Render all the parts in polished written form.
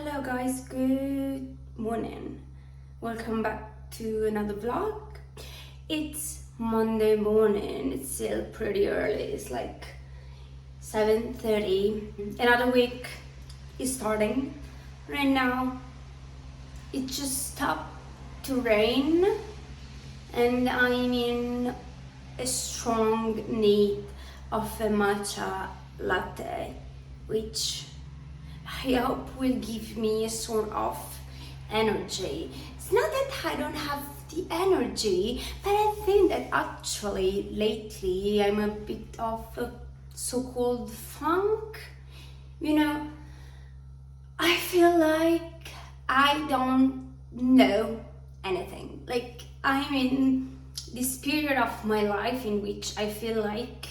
Hello guys, good morning. Welcome back to another vlog. It's Monday morning, it's still pretty early, it's like 7:30. Another week is starting. Right now it just stopped to rain and I'm in a strong need of a matcha latte, which I hope will give me a sort of energy. It's not that I don't have the energy, but I think that actually lately I'm a bit of a so-called funk. I feel like I don't know anything. Like I'm in this period of my life in which I feel like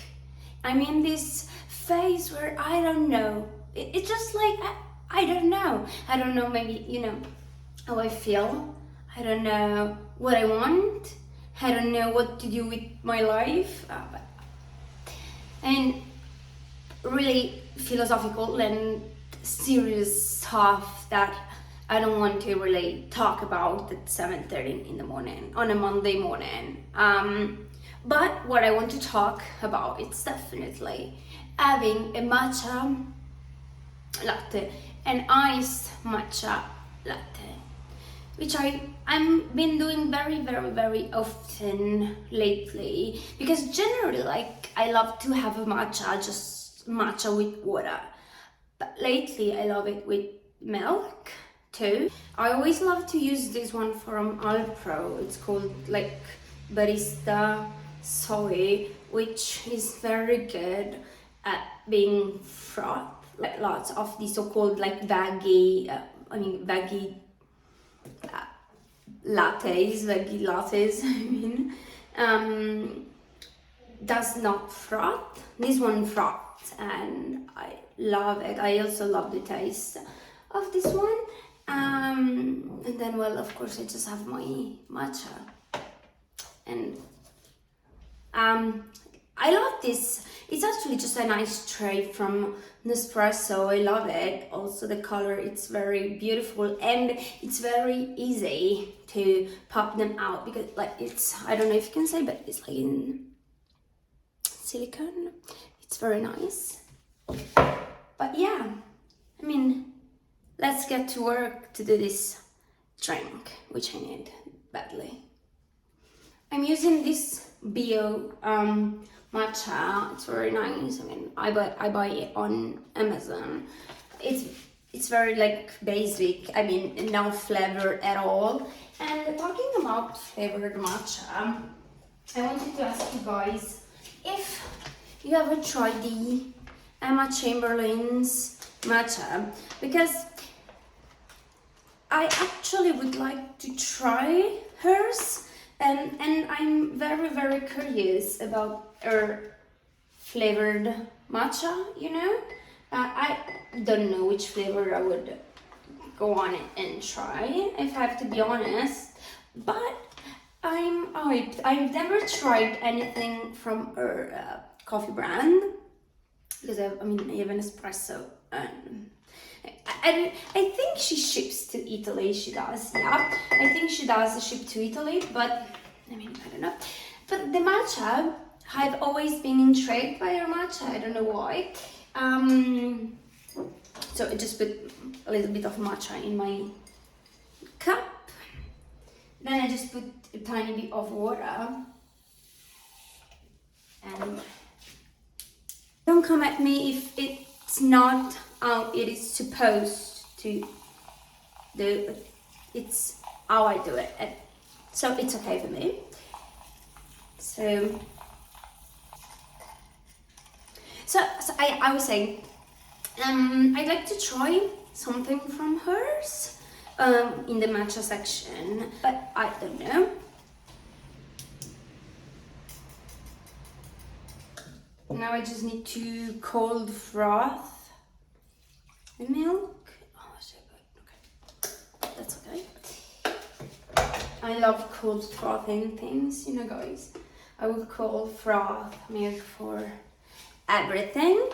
I'm in this phase where I don't know. It's just like I don't know. I don't know, maybe, how I feel. I don't know what I want. I don't know what to do with my life. And really philosophical and serious stuff that I don't want to really talk about at 7:30 in the morning on a Monday morning. But what I want to talk about, it's definitely having a matcha latte, an iced matcha latte, which I'm been doing very often lately, because generally, like, I love to have a matcha, just matcha with water, but lately I love it with milk too. I always love to use this one from Alpro. It's called like Barista Soy, which is very good at being froth. Like lots of the so-called like veggie lattes does not froth. This one froths and I love it. I also love the taste of this one. And then, well, of course I just have my matcha and I love this. It's actually just a nice tray from Nespresso. I love it. Also the color, it's very beautiful and it's very easy to pop them out because like it's, I don't know if you can say, but it's like in silicone. It's very nice. But yeah, I mean, let's get to work to do this drink, which I need badly. I'm using this bio matcha. It's very nice. I mean, I buy it on Amazon. It's very like basic. I mean, no flavor at all. And talking about flavored matcha, I wanted to ask you guys if you ever tried the Emma Chamberlain's matcha, because I actually would like to try hers. And I'm very curious about her flavored matcha, I don't know which flavor I would go on it and try, if I have to be honest, but I'm hyped. I've never tried anything from her coffee brand, because I have an espresso, and I think she ships to Italy. She does, yeah. I think she does ship to Italy, but I don't know. But the matcha, I've always been intrigued by her matcha. I don't know why. So I just put a little bit of matcha in my cup. Then I just put a tiny bit of water. And don't come at me if it's not how it is supposed to do. It's how I do it, so it's okay for me. So I was saying, I'd like to try something from hers in the matcha section, but I don't know. Now I just need to cold froth the milk. Oh, so good. Okay, that's okay. I love cold frothing things, guys. I will cold froth milk for everything.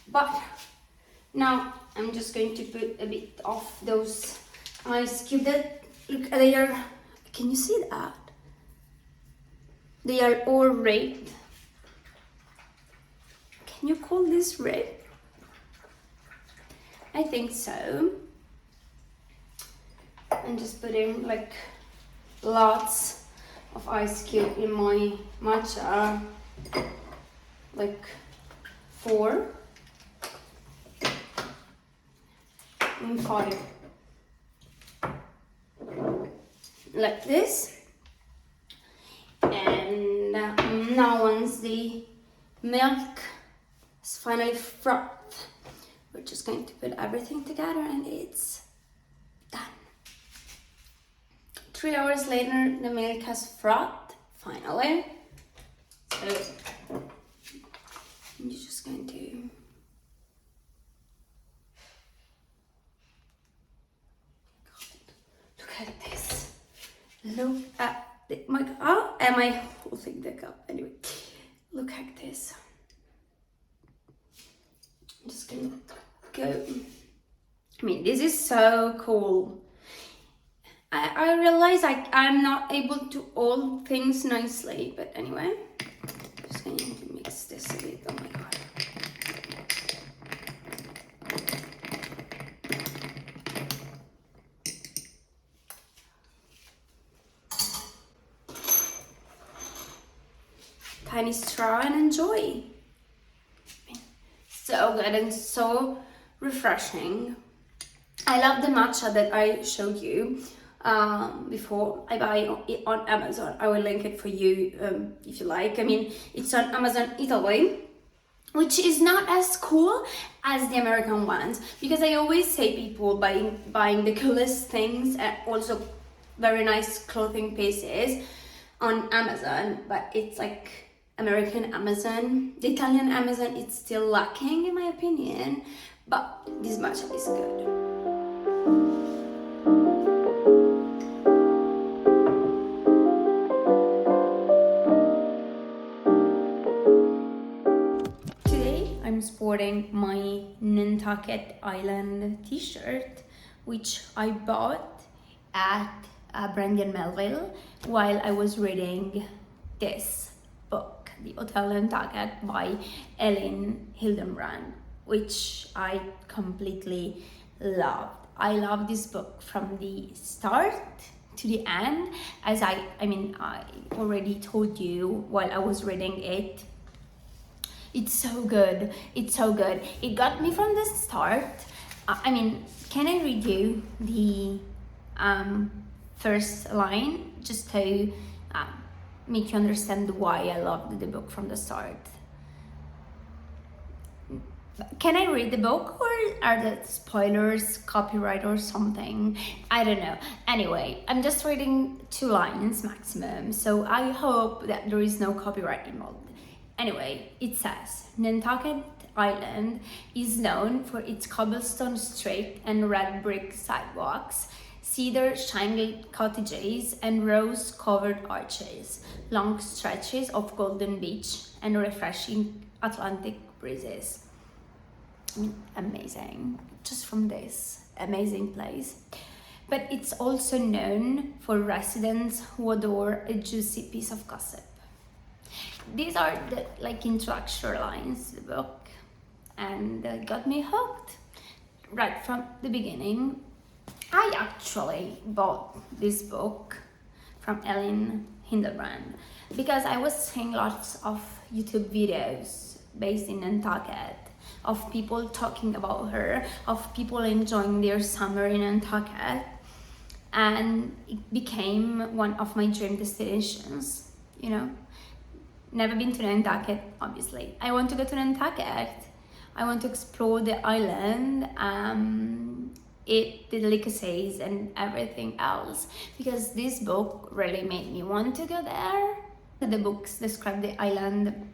But now I'm just going to put a bit of those ice cubes. That, look, they are, can you see that? They are all red. Can you call this red? I think so. I'm just putting like lots of ice cube in my matcha, like 4 and 5, like this. And now once the milk is finally frothed, we're just going to put everything together and it's done. 3 hours later, the milk has frothed, finally. So I'm just going to look at this. Look at my, oh, am I holding the cup? Anyway, look at this. I'm just gonna go. I mean, this is so cool. I realize I'm not able to hold things nicely, but anyway, I'm just going to mix this a bit. Oh my god. Tiny straw and enjoy. So good and so refreshing. I love the matcha that I showed you before. I buy it on Amazon. I will link it for you if you like. I mean, it's on Amazon Italy, which is not as cool as the American ones, because I always say people buying the coolest things and also very nice clothing pieces on Amazon, but it's like American Amazon. The Italian Amazon, it's still lacking in my opinion, but this matcha is good. I'm sporting my Nantucket Island t-shirt, which I bought at Brandy and Melville while I was reading this book, The Hotel Nantucket by Ellen Hildenbrand, which I completely loved. I love this book from the start to the end, as I already told you while I was reading it. It's so good. It's so good. It got me from the start. Can I read you the first line just to make you understand why I loved the book from the start? Can I read the book, or are the spoilers copyright or something? I don't know. Anyway, I'm just reading 2 lines maximum, so I hope that there is no copyright involved. Anyway, it says, Nantucket Island is known for its cobblestone street and red brick sidewalks, cedar shingled cottages and rose-covered arches, long stretches of golden beach and refreshing Atlantic breezes. Amazing, just from this amazing place. But it's also known for residents who adore a juicy piece of gossip. These are the introductory lines to the book, and got me hooked right from the beginning. I actually bought this book from Ellen Hildenbrand because I was seeing lots of YouTube videos based in Nantucket of people talking about her, of people enjoying their summer in Nantucket, and it became one of my dream destinations, you know. Never been to Nantucket, obviously. I want to go to Nantucket. I want to explore the island, eat the delicacies and everything else, because this book really made me want to go there. The books describe the island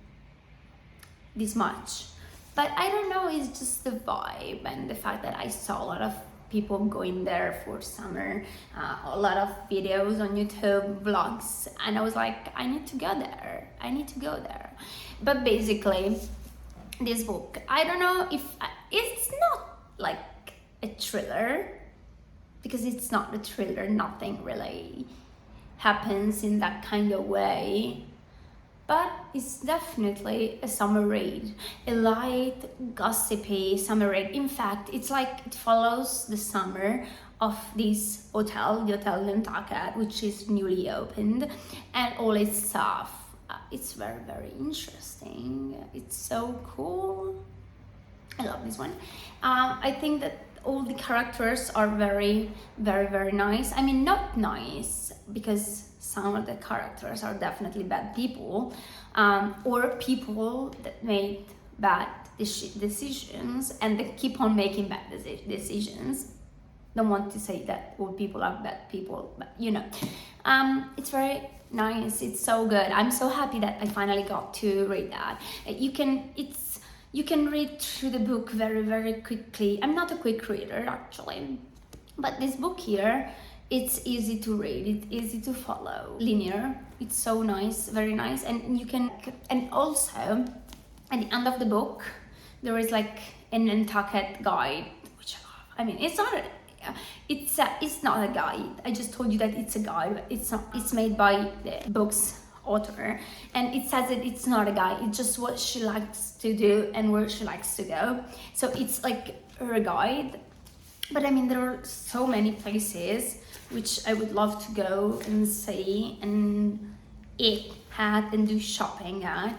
this much, but I don't know, it's just the vibe and the fact that I saw a lot of people going there for summer, a lot of videos on YouTube, vlogs, and I was like, I need to go there. I need to go there. But basically, this book, I don't know if it's not like a thriller, because it's not a thriller, nothing really happens in that kind of way, but it's definitely a summer read, a light, gossipy summer read. In fact, it's like it follows the summer of this hotel, the Hotel Nantucket, which is newly opened, and all its stuff. It's very, very interesting. It's so cool. I love this one. I think that all the characters are very, very, very nice. I mean, not nice, because some of the characters are definitely bad people, or people that made bad decisions and they keep on making bad decisions. Don't want to say that all people are bad people, but you know. It's very nice. It's so good. I'm so happy that I finally got to read that. You can read through the book very, very quickly. I'm not a quick reader actually, but this book here, it's easy to read, it's easy to follow, linear. It's so nice, very nice, and you can. And also, at the end of the book, there is like a Nantucket guide, which I love. I mean, it's not a guide. I just told you that it's a guide, but it's not. It's made by the book's author, and it says that it's not a guide. It's just what she likes to do and where she likes to go. So it's like her guide. But I mean, there are so many places which I would love to go and see and eat at and do shopping at.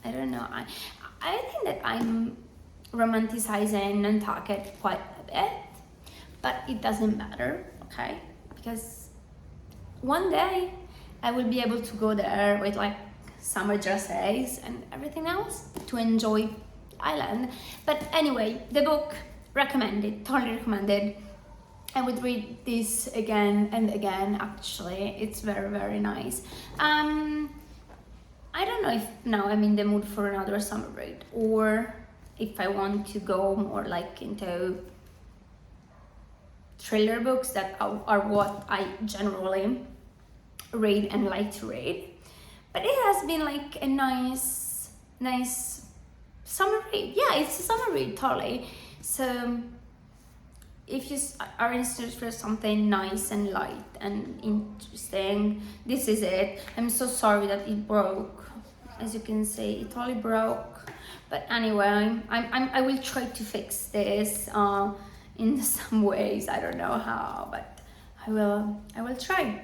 I don't know. I think that I'm romanticizing Nantucket quite a bit, but it doesn't matter, okay? Because one day I will be able to go there with like summer dresses and everything else to enjoy the island. But anyway, the book, recommended, totally recommended. I would read this again and again, actually. It's very, very nice. I don't know if now I'm in the mood for another summer read, or if I want to go more like into thriller books that are what I generally read and like to read. But it has been like a nice summer read. Yeah, it's a summer read, totally. So if you are interested for something nice and light and interesting, this is it. I'm so sorry that it broke. As you can see, it totally broke. But anyway, I will try to fix this in some ways. I don't know how, but I will try.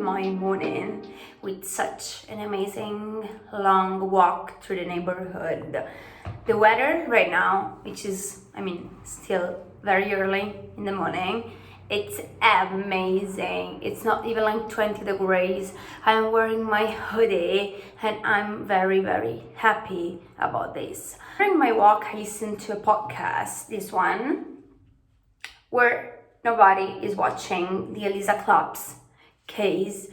My morning with such an amazing long walk through the neighborhood. The weather right now, which is, I mean, still very early in the morning, it's amazing. It's not even like 20 degrees. I'm wearing my hoodie and I'm very, very happy about this. During my walk, I listened to a podcast, this one, where nobody is watching the Elisa Claps case.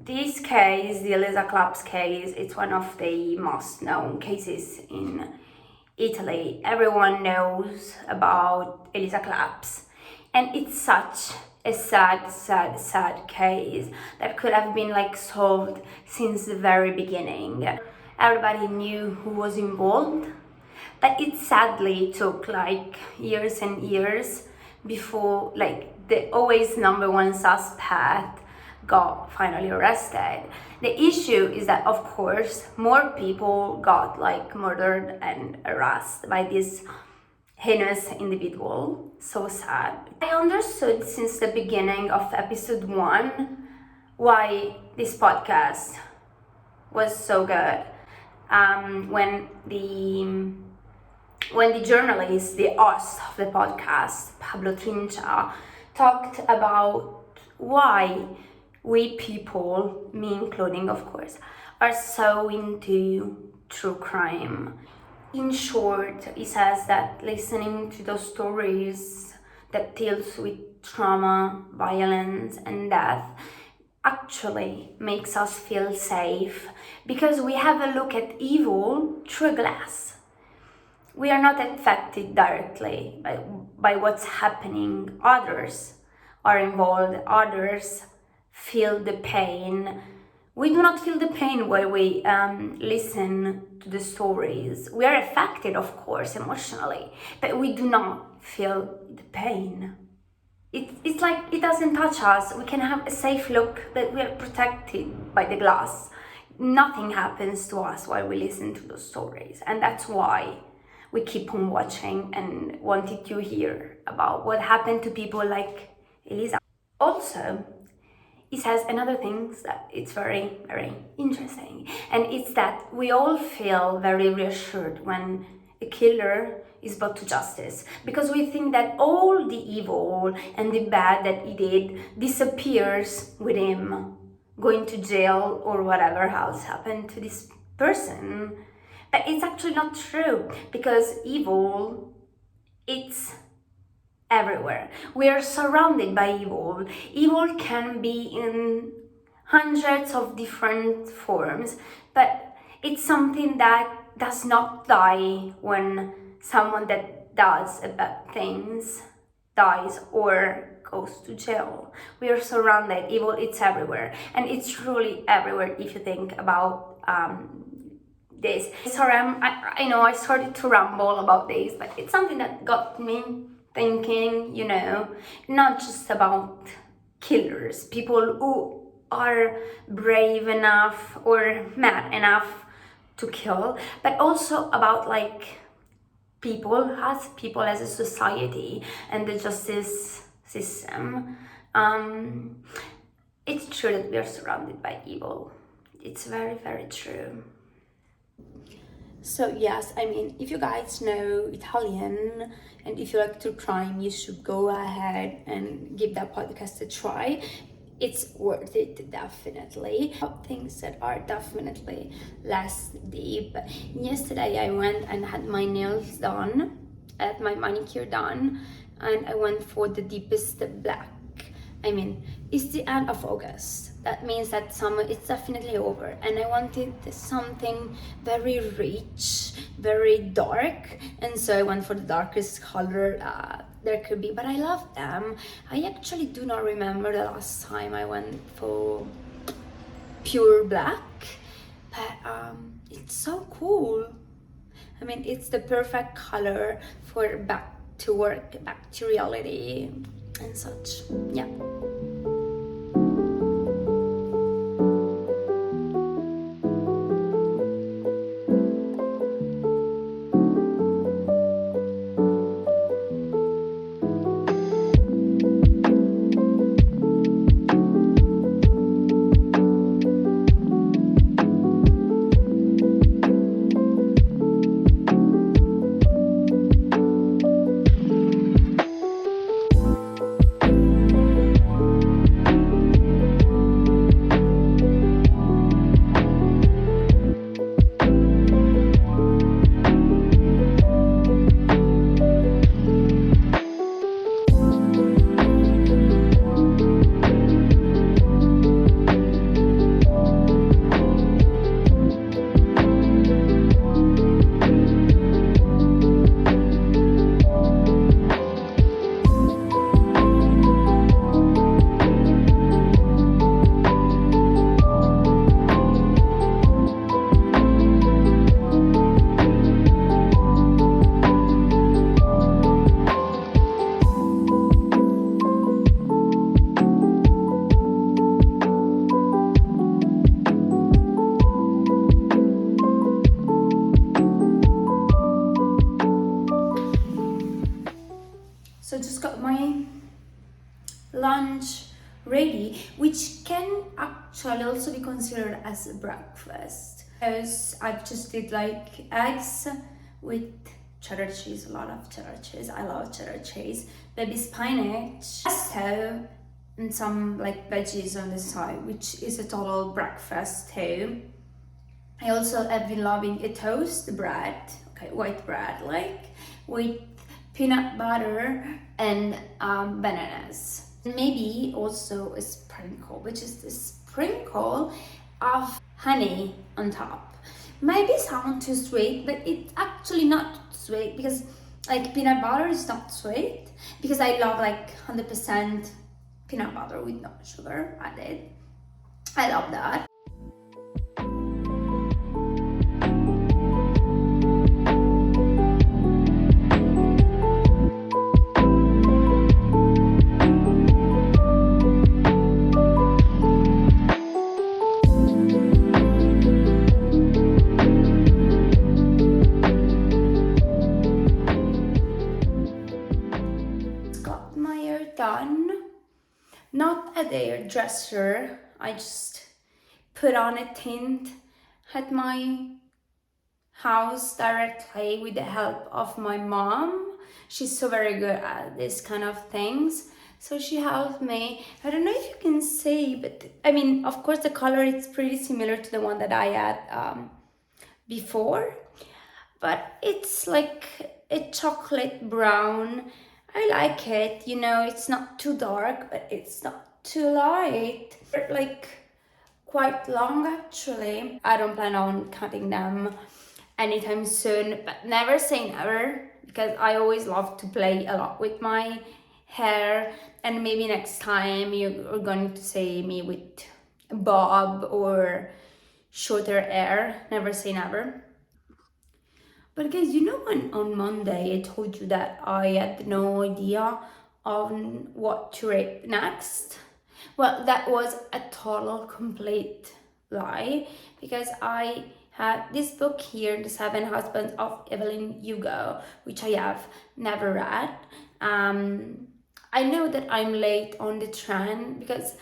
This case, the Elisa Claps case, it's one of the most known cases in Italy. Everyone knows about Elisa Claps, and it's such a sad case that could have been like solved since the very beginning. Everybody knew who was involved, but it sadly took like years and years before like the always number one suspect got finally arrested. The issue is that, of course, more people got like murdered and arrested by this heinous individual. So sad. I understood since the beginning of episode 1 why this podcast was so good. When the journalist, the host of the podcast, Pablo Trincha, talked about why we people, me including of course, are so into true crime. In short, he says that listening to those stories that deals with trauma, violence and death actually makes us feel safe, because we have a look at evil through a glass. We are not affected directly by what's happening. Others are involved, others feel the pain. We do not feel the pain while we listen to the stories. We are affected, of course, emotionally, but we do not feel the pain. It's like it doesn't touch us. We can have a safe look, but we are protected by the glass. Nothing happens to us while we listen to those stories, and that's why we keep on watching and wanted to hear about what happened to people like Elisa. Also, he says another thing that it's very, very interesting, and it's that we all feel very reassured when a killer is brought to justice, because we think that all the evil and the bad that he did disappears with him going to jail or whatever else happened to this person. But it's actually not true, because evil, it's everywhere. We are surrounded by evil. Evil can be in hundreds of different forms, but it's something that does not die when someone that does bad things dies or goes to jail. We are surrounded. Evil, it's everywhere, and it's truly everywhere if you think about this. Sorry, I know I started to ramble about this, but it's something that got me thinking, not just about killers, people who are brave enough or mad enough to kill, but also about like people as a society and the justice system. It's true that we are surrounded by evil. It's very, very true. So yes, I mean, if you guys know Italian and if you like true crime, you should go ahead and give that podcast a try. It's worth it, definitely. Things that are definitely less deep. Yesterday I went and had my nails done, had my manicure done, and I went for the deepest black. I mean, it's the end of August. That means that summer is definitely over, and I wanted something very rich, very dark, and so I went for the darkest color there could be, but I love them. I actually do not remember the last time I went for pure black, but it's so cool. I mean, it's the perfect color for back to work, back to reality and such. Yeah. day, which can actually also be considered as a breakfast. Because I've just did like eggs with cheddar cheese, a lot of cheddar cheese. I love cheddar cheese, baby spinach, pesto, and some like veggies on the side, which is a total breakfast too. I also have been loving a toast bread, okay, white bread, like with peanut butter and bananas. Maybe also a sprinkle, which is the sprinkle of honey on top. Maybe sound too sweet, but it's actually not sweet because like peanut butter is not sweet, because I love like 100% peanut butter with no sugar added. I love that. Got my hair done. Not at the hairdresser. I just put on a tint at my house directly with the help of my mom. She's so very good at this kind of things. So she helped me. I don't know if you can see, but I mean, of course the color is pretty similar to the one that I had before. But it's like a chocolate brown. I like it, you know, it's not too dark, but it's not too light. Like quite long actually. I don't plan on cutting them anytime soon, but never say never, because I always love to play a lot with my hair, and maybe next time you're going to see me with a bob or shorter hair. Never say never. But guys, you know when on Monday I told you that I had no idea on what to read next? Well, that was a total complete lie, because I have this book here, The 7 Husbands of Evelyn Hugo, which I have never read. I know that I'm late on the trend because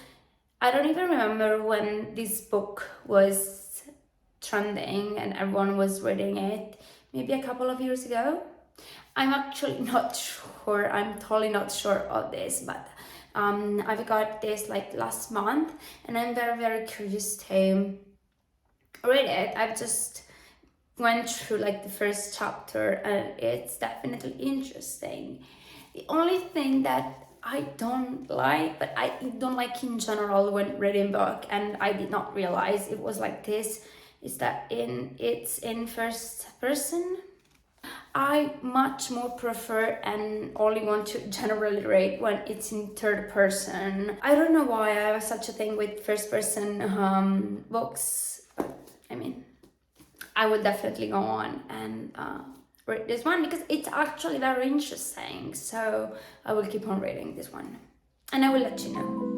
I don't even remember when this book was trending and everyone was reading it. Maybe a couple of years ago. I'm actually not sure. I'm totally not sure of this, but I've got this like last month, and I'm very, very curious to read it. I've just went through like the first chapter, and it's definitely interesting. The only thing that I don't like, but I don't like in general when reading book, and I did not realize it was like this, is that it's in first person. I much more prefer and only want to generally read when it's in third person. I don't know why I have such a thing with first person books, but I mean, I will definitely go on and read this one because it's actually very interesting. So I will keep on reading this one and I will let you know.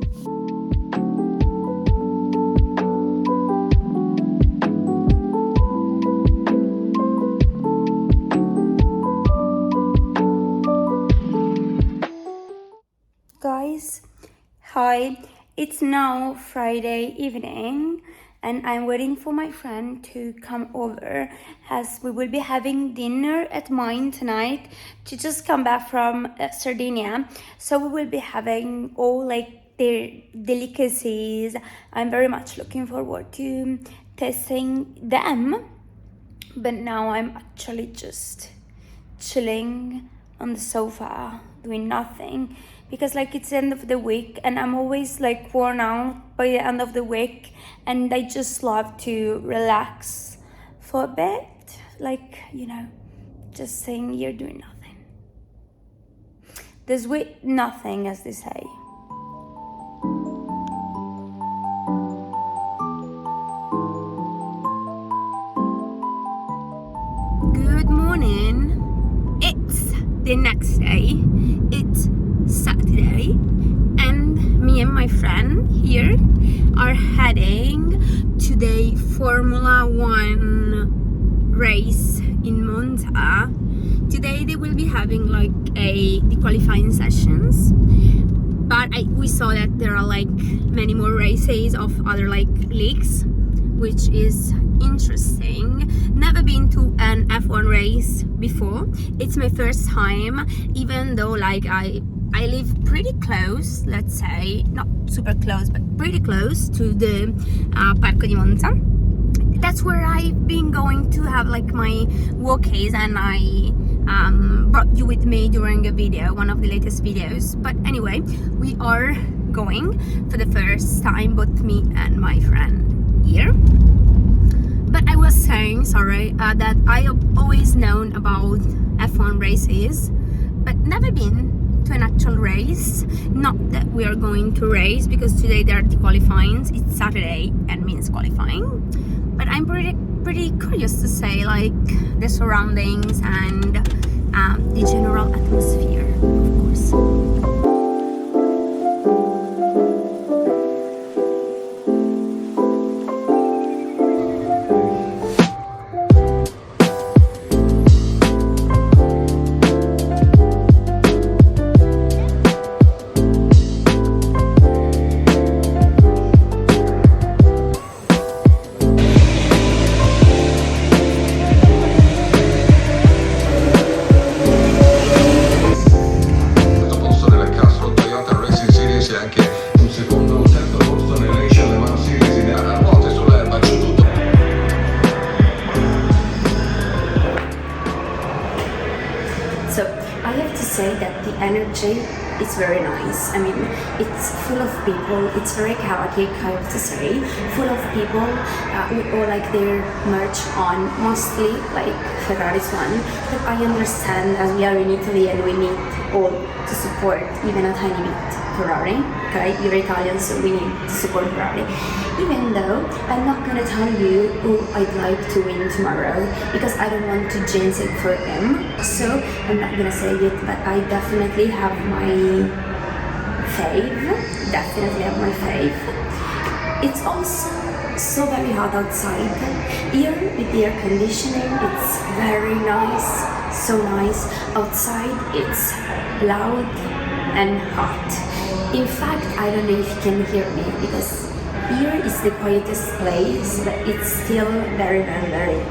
Guys, hi, it's now Friday evening and I'm waiting for my friend to come over as we will be having dinner at mine tonight. She just come back from Sardinia, so we will be having all like their delicacies. I'm very much looking forward to tasting them, but now I'm actually just chilling on the sofa doing nothing, because like it's the end of the week and I'm always like worn out by the end of the week, and I just love to relax for a bit, like, you know, just sitting here doing nothing. There's with nothing, as they say. Good morning. It's the next day. It's Saturday, and me and my friend here are heading to the Formula 1 race in Monza. Today they will be having like the qualifying sessions, but we saw that there are like many more races of other like leagues, which is interesting. Never been to an F1 race before. It's my first time, even though like I live pretty close, let's say, not super close, but pretty close to the Parco di Monza. That's where I've been going to have like my walkies, and I brought you with me during a video, one of the latest videos. But anyway, we are going for the first time, both me and my friend here. But I was saying, sorry, that I have always known about F1 races, but never been to an actual race. Not that we are going to race, because today there are the qualifying. It's Saturday and means qualifying. But I'm pretty curious to say like the surroundings and the general atmosphere, of course. So I have to say that the energy is very nice. I mean, it's full of people. It's very chaotic, I have to say. Full of people with all like their merch on, mostly like Ferrari's one. But I understand, as we are in Italy and we need all to support even a tiny bit Ferrari. Okay, you're Italian, so we need to support Ferrari. Even though I'm not gonna tell you who I'd like to win tomorrow, because I don't want to jinx it for him. So I'm not gonna say it, but I definitely have my fave. Definitely have my fave. It's also so very hot outside. Here with the air conditioning, it's very nice, so nice. Outside it's loud and hot. In fact, I don't know if you can hear me, because here is the quietest place, but it's still very, very, very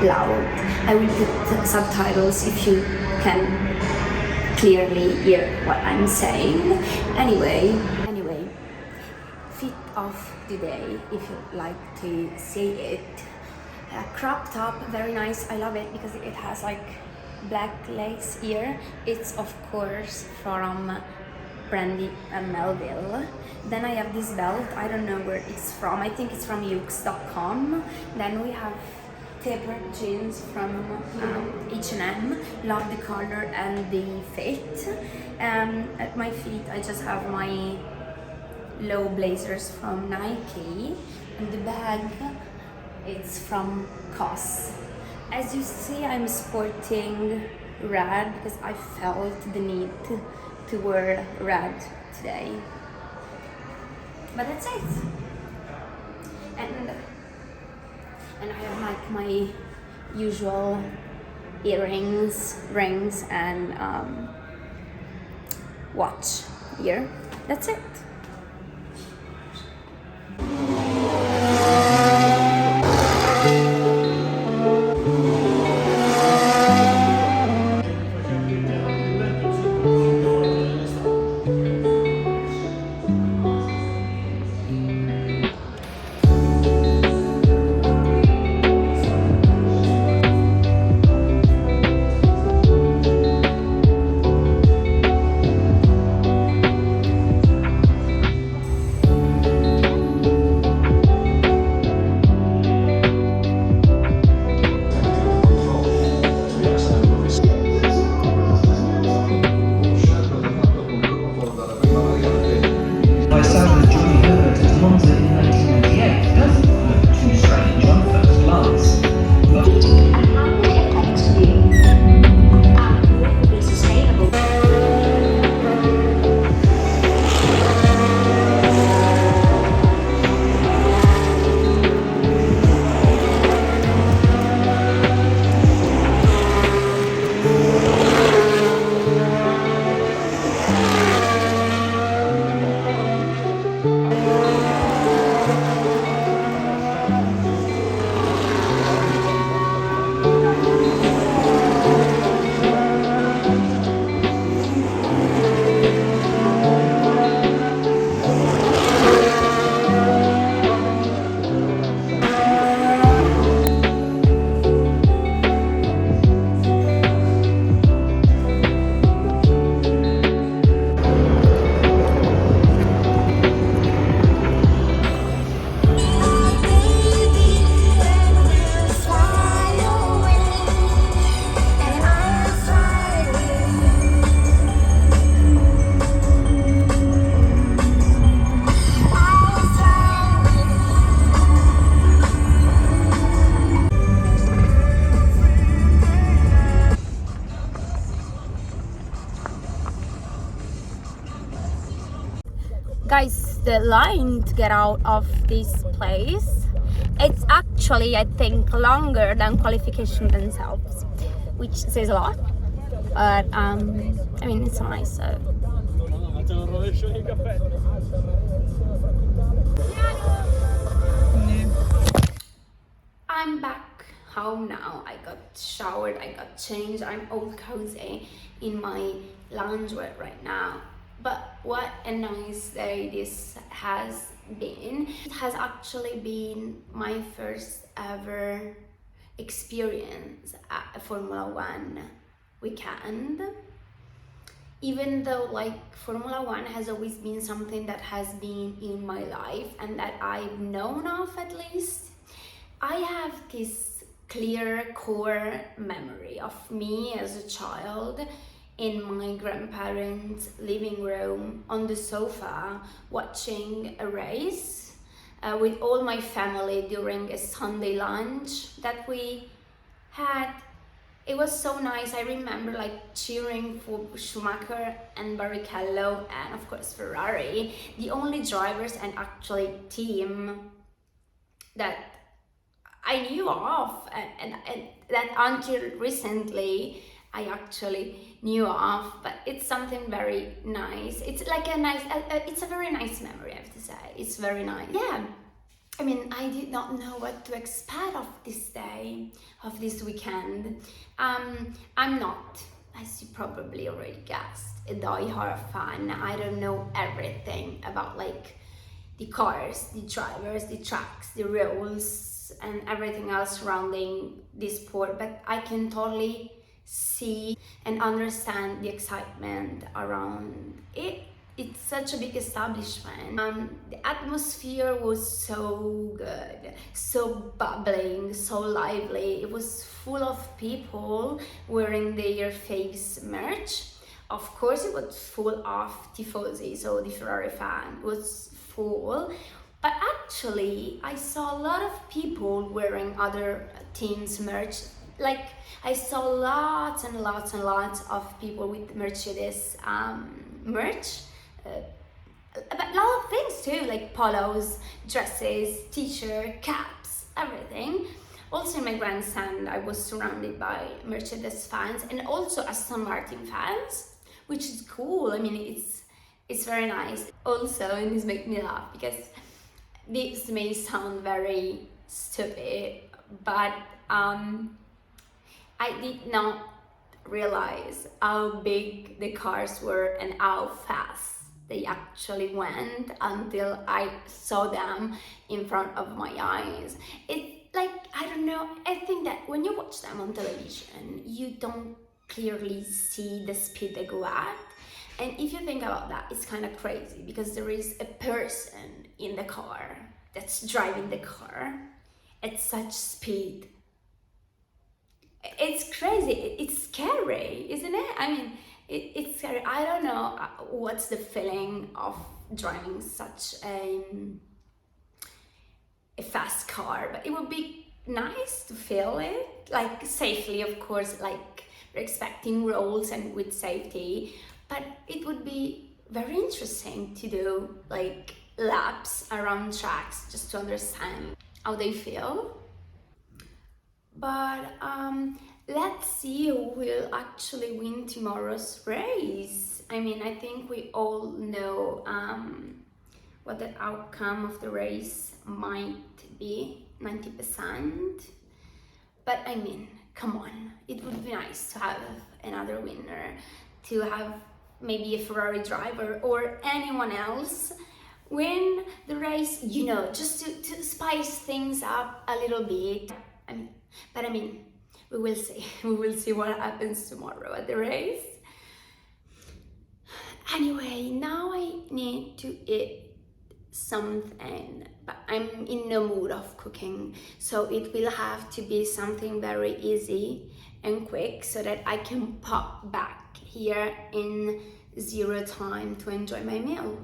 loud. I will put subtitles if you can clearly hear what I'm saying. Anyway, fit of the day, if you like to see it. A crop top, very nice. I love it because it has like black lace here. It's of course from Brandy and Melville. Then I have this belt, I don't know where it's from, I think it's from Yux.com. Then we have tapered jeans from H&M. Love the color and the fit. At my feet I just have my low blazers from Nike, and the bag, it's from COS. As you see, I'm sporting red because I felt the need to wear red today. But that's it. And I have like my usual earrings, rings, and watch here. That's it. the line to get out of this place. It's actually, I think, longer than qualification themselves, which says a lot. But I mean, it's nice. So. I'm back home now. I got showered, I got changed, I'm all cozy in my loungewear right now. But what a nice day this has been. It has actually been my first ever experience at a Formula One weekend. Even though like Formula One has always been something that has been in my life and that I've known of at least, I have this clear core memory of me as a child in my grandparents' living room on the sofa watching a race with all my family during a Sunday lunch that we had. It was so nice. I remember like cheering for Schumacher and Barrichello and of course Ferrari, the only drivers and actually team that I knew of and that until recently I actually knew of, but it's something very nice. It's like a nice, it's a very nice memory, I have to say. It's very nice. Yeah, I mean, I did not know what to expect of this day, of this weekend. I'm not, as you probably already guessed, a die-hard fan. I don't know everything about like the cars, the drivers, the tracks, the rules, and everything else surrounding this sport, but I can totally see and understand the excitement around it. It's such a big establishment. The atmosphere was so good, so bubbling, so lively. It was full of people wearing their faves merch. Of course, it was full of tifosi, so the Ferrari fan was full. But actually, I saw a lot of people wearing other teams' merch. Like, I saw lots and lots and lots of people with Mercedes merch. But a lot of things too, like polos, dresses, t-shirt, caps, everything. Also in my grandstand, I was surrounded by Mercedes fans and also Aston Martin fans, which is cool. I mean, it's very nice. Also, and this makes me laugh because this may sound very stupid, but I did not realize how big the cars were and how fast they actually went until I saw them in front of my eyes. It like, I don't know, I think that when you watch them on television, you don't clearly see the speed they go at. And if you think about that, it's kind of crazy because there is a person in the car that's driving the car at such speed. It's crazy, it's scary, isn't it? I mean, it's scary. I don't know what's the feeling of driving such a fast car, but it would be nice to feel it, like safely, of course, like respecting rules and with safety, but it would be very interesting to do like laps around tracks just to understand how they feel. But let's see who will actually win tomorrow's race. I mean, I think we all know what the outcome of the race might be, 90%. But I mean, come on, it would be nice to have another winner, to have maybe a Ferrari driver or anyone else win the race, you know, just to spice things up a little bit. I mean, we will see. We will see what happens tomorrow at the race. Anyway, now I need to eat something, but I'm in no mood of cooking, so it will have to be something very easy and quick so that I can pop back here in 0 time to enjoy my meal.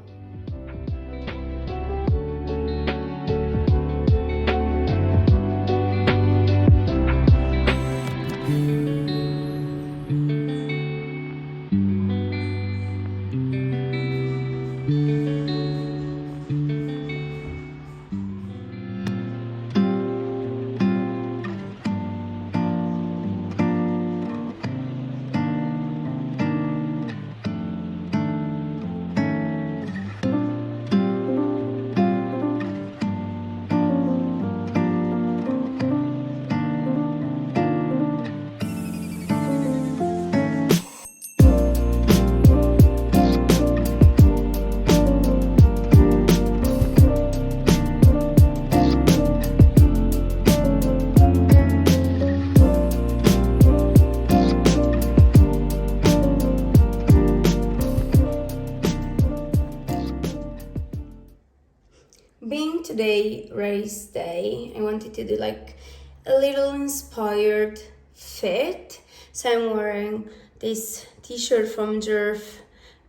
Sunday race day. I wanted to do like a little inspired fit. So I'm wearing this t-shirt from Jerv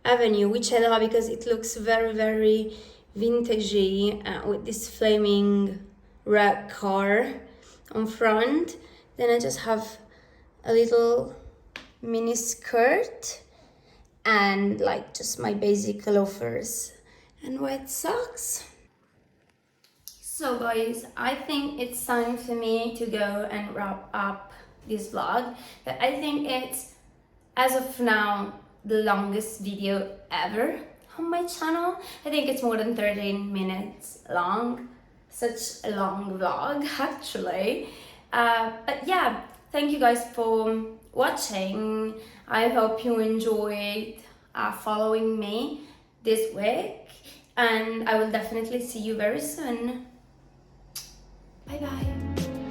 Avenue, which I love because it looks very, very vintagey, with this flaming red car on front. Then I just have a little mini skirt and like just my basic loafers and white socks. So guys, I think it's time for me to go and wrap up this vlog, but I think it's, as of now, the longest video ever on my channel. I think it's more than 13 minutes long. Such a long vlog actually. But yeah, thank you guys for watching. I hope you enjoyed following me this week, and I will definitely see you very soon. Bye bye.